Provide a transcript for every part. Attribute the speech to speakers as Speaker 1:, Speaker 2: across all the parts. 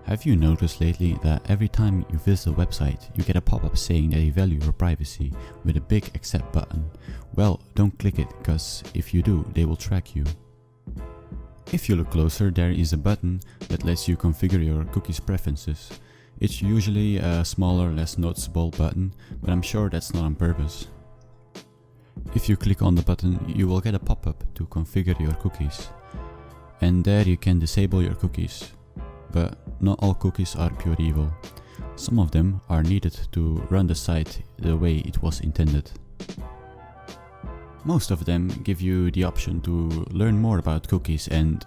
Speaker 1: Have you noticed lately that every time you visit a website, you get a pop-up saying that they value your privacy with a big accept button? Well, don't click it, cause if you do, they will track you. If you look closer, there is a button that lets you configure your cookies preferences. It's usually a smaller, less noticeable button, but I'm sure that's not on purpose. If you click on the button, you will get a pop-up to configure your cookies. And there you can disable your cookies. But not all cookies are pure evil. Some of them are needed to run the site the way it was intended. Most of them give you the option to learn more about cookies and...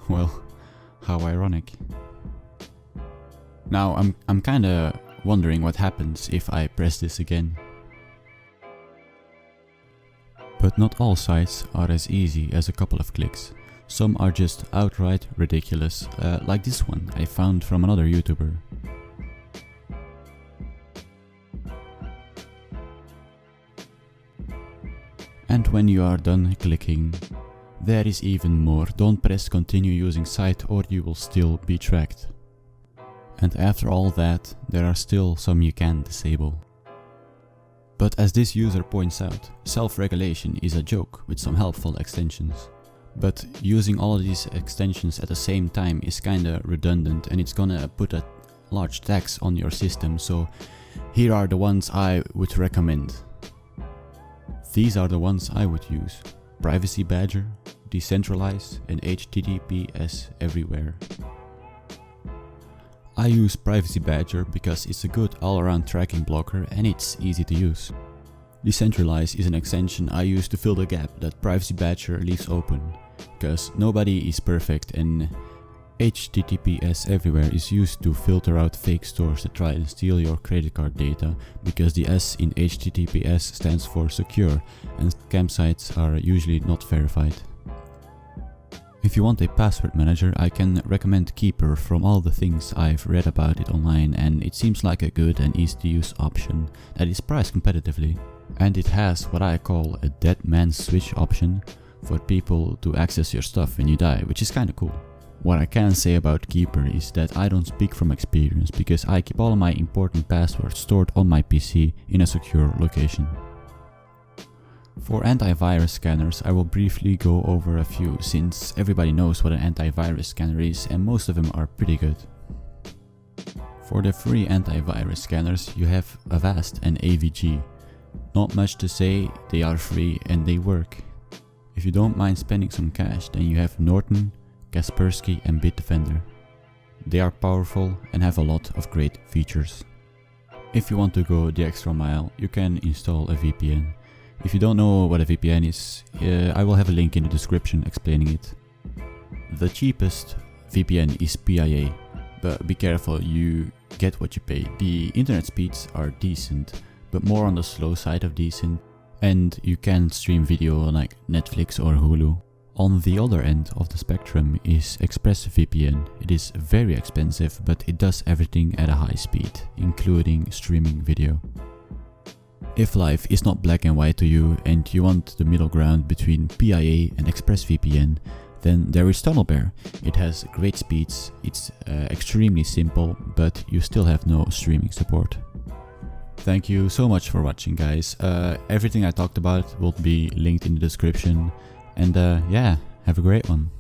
Speaker 1: well, how ironic. Now I'm kinda wondering what happens if I press this again. But not all sites are as easy as a couple of clicks. Some are just outright ridiculous, like this one I found from another YouTuber. And when you are done clicking, there is even more. Don't press continue using site or you will still be tracked. And after all that, there are still some you can disable. But as this user points out, self-regulation is a joke with some helpful extensions. But using all of these extensions at the same time is kinda redundant and it's gonna put a large tax on your system, so here are the ones I would recommend. These are the ones I would use: Privacy Badger, Decentralize and HTTPS Everywhere. I use Privacy Badger because it's a good all-around tracking blocker and it's easy to use. Decentralize is an extension I use to fill the gap that Privacy Badger leaves open, because nobody is perfect, and HTTPS Everywhere is used to filter out fake stores that try and steal your credit card data, because the S in HTTPS stands for secure and scam sites are usually not verified. If you want a password manager, I can recommend Keeper from all the things I've read about it online, and it seems like a good and easy to use option that is priced competitively. And it has what I call a dead man's switch option for people to access your stuff when you die, which is kinda cool. What I can say about Keeper is that I don't speak from experience because I keep all of my important passwords stored on my PC in a secure location. For antivirus scanners, I will briefly go over a few since everybody knows what an antivirus scanner is and most of them are pretty good. For the free antivirus scanners, you have Avast and AVG. Not much to say, they are free and they work. If you don't mind spending some cash, then you have Norton, Kaspersky and Bitdefender. They are powerful and have a lot of great features. If you want to go the extra mile, you can install a VPN. If you don't know what a VPN is, I will have a link in the description explaining it. The cheapest VPN is PIA, but be careful, you get what you pay. The internet speeds are decent, but more on the slow side of decent, and you can stream video on like Netflix or Hulu. On the other end of the spectrum is ExpressVPN. It is very expensive, but it does everything at a high speed, including streaming video. If life is not black and white to you and you want the middle ground between PIA and ExpressVPN, then there is TunnelBear. It has great speeds, it's extremely simple, but you still have no streaming support. Thank you so much for watching, guys. Everything I talked about will be linked in the description. And yeah, have a great one.